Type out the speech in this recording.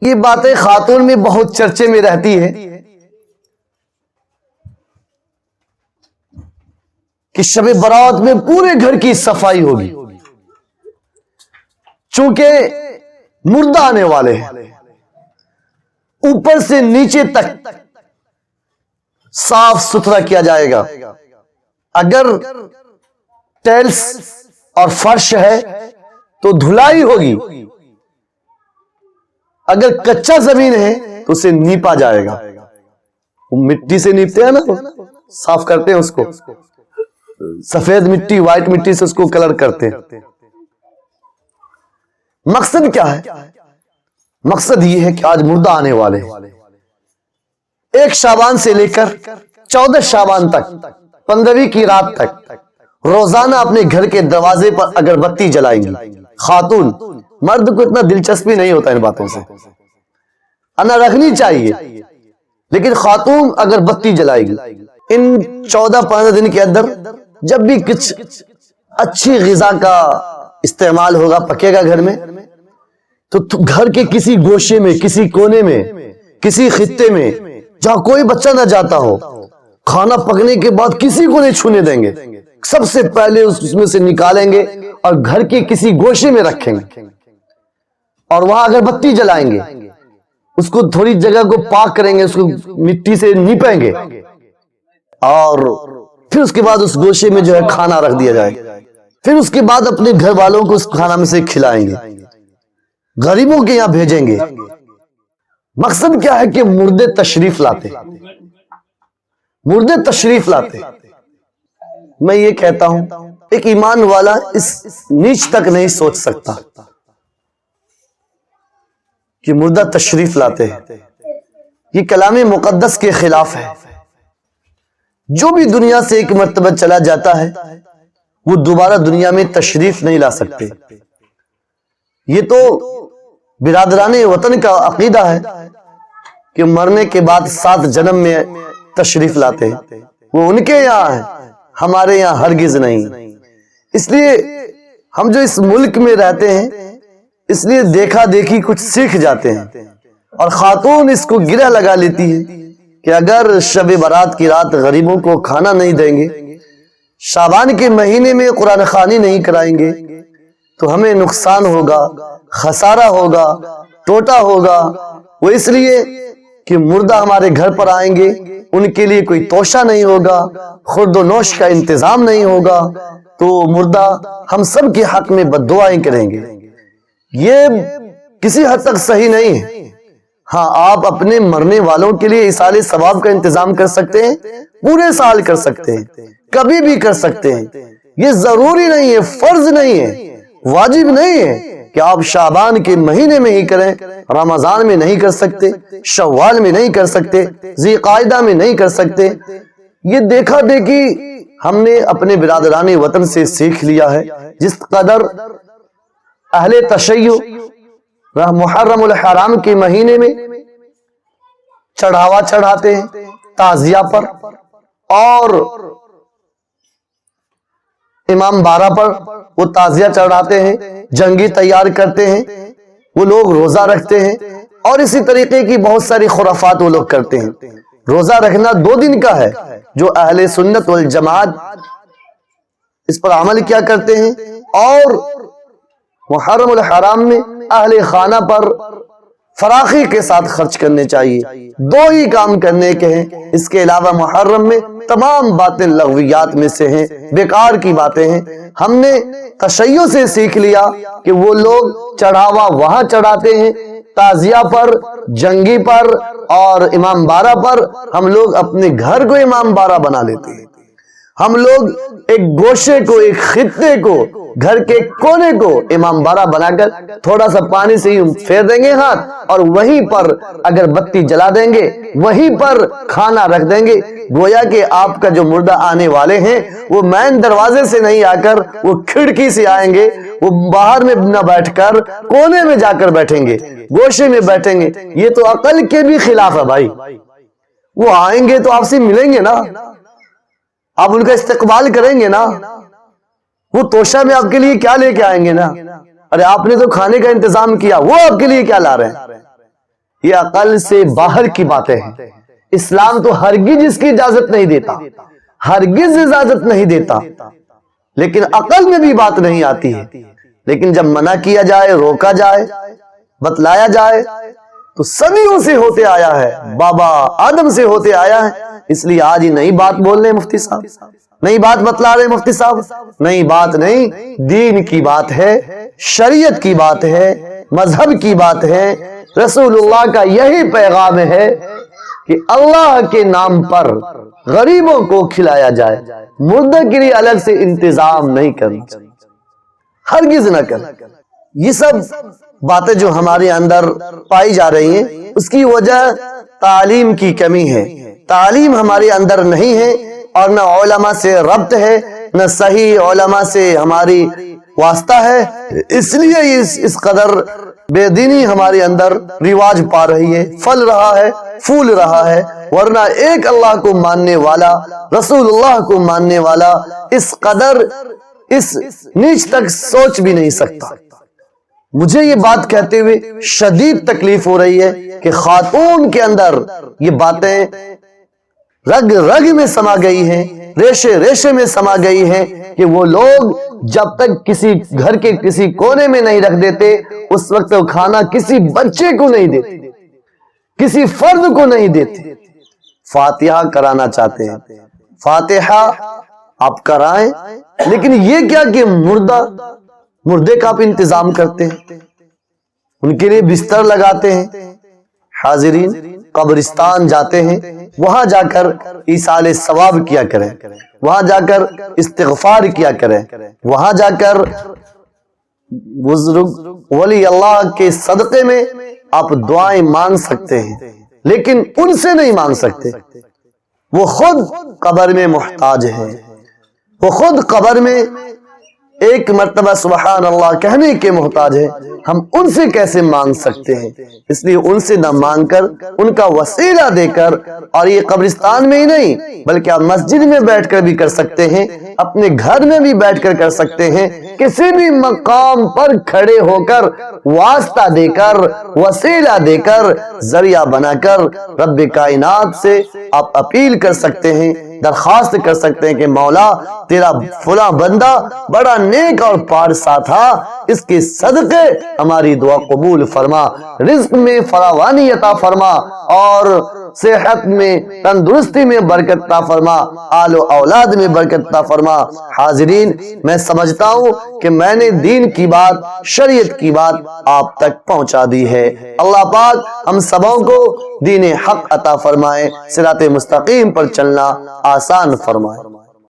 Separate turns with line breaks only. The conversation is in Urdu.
یہ باتیں خاتون میں بہت چرچے میں رہتی ہے کہ شب برات میں پورے گھر کی صفائی ہوگی، چونکہ مردہ آنے والے ہیں، اوپر سے نیچے تک صاف ستھرا کیا جائے گا۔ اگر ٹیلس اور فرش ہے تو دھلائی ہوگی، اگر کچا زمین ہے تو اسے نیپا جائے گا۔ وہ مٹی سے نیپتے ہیں نا، صاف کرتے ہیں اس کو، سفید مٹی وائٹ مٹی سے اس کو کلر کرتے ہیں۔ مقصد کیا ہے؟ مقصد یہ ہے کہ آج مردہ آنے والے ہیں، 1 شعبان سے لے کر 14 شعبان تک، 15ویں کی رات تک روزانہ اپنے گھر کے دروازے پر اگر بتی جلائیں گی خاتون، مرد کو اتنا دلچسپی نہیں ہوتا ان باتوں سے، انا رکھنی چاہیے، لیکن خاتون اگر بتی جلائے گی ان 14-15 دن کے اندر، جب بھی کچھ اچھی غذا کا استعمال ہوگا، پکے گا گھر میں، تو گھر کے کسی گوشے میں، کسی کونے میں، کسی خطے میں جہاں کوئی بچہ نہ جاتا ہو، کھانا پکنے کے بعد کسی کو نہیں چھونے دیں گے، سب سے پہلے اس میں سے نکالیں گے اور گھر کے کسی گوشے میں رکھیں گے، اور وہاں اگر بتی جلائیں گے، اس کو تھوڑی جگہ کو پاک کریں گے، اس کو مٹی سے نیپیں گے، اور پھر اس کے بعد اس گوشے میں جو ہے کھانا رکھ دیا جائے گا۔ پھر اس کے بعد اپنے گھر والوں کو اس کھانا میں سے کھلائیں گے، غریبوں کے یہاں بھیجیں گے۔ مقصد کیا ہے کہ مردے تشریف لاتے، مردے تشریف لاتے۔ میں یہ کہتا ہوں ایک ایمان والا اس نیچ تک نہیں سوچ سکتا کہ مردہ تشریف لاتے ہیں، یہ کلام مقدس کے خلاف ہے۔ جو بھی دنیا سے ایک مرتبہ چلا جاتا ہے وہ دوبارہ دنیا میں تشریف نہیں لا سکتے۔ یہ تو برادران وطن کا عقیدہ ہے کہ مرنے کے بعد 7 جنم میں تشریف لاتے ہیں، وہ ان کے یہاں ہے، ہمارے یہاں ہرگز نہیں۔ اس لیے ہم جو اس ملک میں رہتے ہیں، اس لیے دیکھا دیکھی کچھ سیکھ جاتے ہیں، اور خاتون اس کو گرہ لگا لیتی ہے کہ اگر شب برات کی رات غریبوں کو کھانا نہیں دیں گے، شعبان کے مہینے میں قرآن خوانی نہیں کرائیں گے، تو ہمیں نقصان ہوگا، خسارہ ہوگا، ٹوٹا ہوگا۔ وہ اس لیے کہ مردہ ہمارے گھر پر آئیں گے، ان کے لیے کوئی توشہ نہیں ہوگا، خورد و نوش کا انتظام نہیں ہوگا، تو مردہ ہم سب کے حق میں بد دعائیں کریں گے۔ یہ کسی حد تک صحیح نہیں ہے۔ ہاں، آپ اپنے مرنے والوں کے لیے ایصال ثواب کا انتظام کر سکتے ہیں، پورے سال کر سکتے ہیں، کبھی بھی کر سکتے ہیں۔ یہ ضروری نہیں ہے، فرض نہیں ہے، واجب نہیں ہے کہ آپ شعبان کے مہینے میں ہی کریں، رمضان میں نہیں کر سکتے، شوال میں نہیں کر سکتے، ذی قعدہ میں نہیں کر سکتے۔ یہ دیکھا دیکھی ہم نے اپنے برادران وطن سے سیکھ لیا ہے۔ جس قدر اہل تشیع محرم الحرام کے مہینے میں چڑھاوا چڑھاتے ہیں تعزیہ پر، اور امام 12 پر وہ تعزیہ چڑھاتے ہیں، جنگی تیار کرتے ہیں، وہ لوگ روزہ رکھتے ہیں، اور اسی طریقے کی بہت ساری خرافات وہ لوگ کرتے ہیں۔ روزہ رکھنا 2 دن کا ہے، جو اہل سنت والجماعت اس پر عمل کیا کرتے ہیں، اور محرم الحرام میں اہل خانہ پر فراخی کے ساتھ خرچ کرنے چاہیے۔ 2 ہی کام کرنے کے ہیں، اس کے علاوہ محرم میں تمام باتیں لغویات میں سے ہیں، بیکار کی باتیں ہیں۔ ہم نے تشیع سے سیکھ لیا کہ وہ لوگ چڑھاوا وہاں چڑھاتے ہیں، تعزیہ پر، جنگی پر، اور امام 12 پر۔ ہم لوگ اپنے گھر کو امام 12 بنا لیتے ہیں۔ ہم لوگ ایک گوشے کو، ایک خطے کو، گھر کے کونے کو امام 12 بنا کر تھوڑا سا پانی سے ہی پھیر دیں گے ہاتھ، اور وہیں پر اگر بتی جلا دیں گے، وہیں پر کھانا رکھ دیں گے، گویا کہ آپ کا جو مردہ آنے والے ہیں وہ مین دروازے سے نہیں آ کر وہ کھڑکی سے آئیں گے، وہ باہر میں نہ بیٹھ کر کونے میں جا کر بیٹھیں گے، گوشے میں بیٹھیں گے۔ یہ تو عقل کے بھی خلاف ہے بھائی۔ وہ آئیں گے تو آپ سے ملیں گے نا، آپ ان کا استقبال کریں گے نا، وہ توشہ میں آپ کے لیے کیا لے کے آئیں گے نا۔ ارے آپ نے تو کھانے کا انتظام کیا، وہ آپ کے لیے کیا لا رہے ہیں؟ یہ عقل سے باہر کی باتیں ہیں۔ اسلام تو ہرگز اس کی اجازت نہیں دیتا، ہرگز اجازت نہیں دیتا، لیکن عقل میں بھی بات نہیں آتی ہے۔ لیکن جب منع کیا جائے، روکا جائے، بتلایا جائے تو صدیوں سے ہوتے آیا ہے، بابا آدم سے ہوتے آیا ہے۔ اس لیے آج ہی نئی بات بول رہے مفتی صاحب، نئی بات بتلا رہے مفتی صاحب۔ نئی بات نہیں، دین کی بات ہے، شریعت کی بات ہے، مذہب کی بات ہے۔ رسول اللہ کا یہی پیغام ہے کہ اللہ کے نام پر غریبوں کو کھلایا جائے، مردہ کے لیے الگ سے انتظام نہیں کرنا چاہیے، ہرگز نہ کر۔ یہ سب باتیں جو ہمارے اندر پائی جا رہی ہیں، اس کی وجہ تعلیم کی کمی ہے۔ تعلیم ہمارے اندر نہیں ہے، اور نہ علماء سے ربط ہے، نہ صحیح علماء سے ہماری واسطہ ہے۔ اس لیے اس قدر بے دینی ہمارے اندر رواج پا رہی ہے، پھل رہا ہے، پھول رہا ہے۔ ورنہ ایک اللہ کو ماننے والا، رسول اللہ کو ماننے والا اس قدر اس نیچ تک سوچ بھی نہیں سکتا۔ مجھے یہ بات کہتے ہوئے شدید تکلیف ہو رہی ہے کہ خاتون کے اندر یہ باتیں رگ رگ میں سما گئی ہیں، ریشے ریشے میں سما گئی ہیں، کہ وہ لوگ جب تک کسی گھر کے کسی کونے میں نہیں رکھ دیتے، اس وقت وہ کھانا کسی بچے کو نہیں دیتے، کسی فرد کو نہیں دیتے۔ فاتحہ کرانا چاہتے ہیں، فاتحہ آپ کرائیں، لیکن یہ کیا کہ مردے کا آپ انتظام کرتے ہیں، ان کے لیے بستر لگاتے ہیں۔ حاضرین، قبرستان جاتے ہیں، وہاں جا کر ایصال ثواب کیا کریں، وہاں جا کر استغفار کیا کریں، وہاں جا کر بزرگ ولی اللہ کے صدقے میں آپ دعائیں مانگ سکتے ہیں، لیکن ان سے نہیں مانگ سکتے۔ وہ خود قبر میں محتاج ہے، وہ خود قبر میں ایک مرتبہ سبحان اللہ کہنے کے محتاج ہے، ہم ان سے کیسے مانگ سکتے ہیں؟ اس لیے ان سے نہ مانگ کر، ان کا وسیلہ دے کر، اور یہ قبرستان میں ہی نہیں بلکہ آپ مسجد میں بیٹھ کر بھی کر سکتے ہیں، اپنے گھر میں بھی بیٹھ کر کر سکتے ہیں، کسی بھی مقام پر کھڑے ہو کر واسطہ دے کر، وسیلہ دے کر، ذریعہ بنا کر رب کائنات سے آپ اپیل کر سکتے ہیں، درخواست کر سکتے ہیں کہ مولا تیرا فلاں بندہ بڑا نیک اور پارسا تھا، اس کے صدقے ہماری دعا قبول فرما، رزق میں فراوانی عطا فرما، اور صحت میں، تندرستی میں برکت عطا فرما، آل و اولاد میں برکت عطا فرما۔ حاضرین، میں سمجھتا ہوں کہ میں نے دین کی بات، شریعت کی بات آپ تک پہنچا دی ہے۔ اللہ پاک ہم سبوں کو دین حق عطا فرمائے، صراط مستقیم پر چلنا آسان فرمائے۔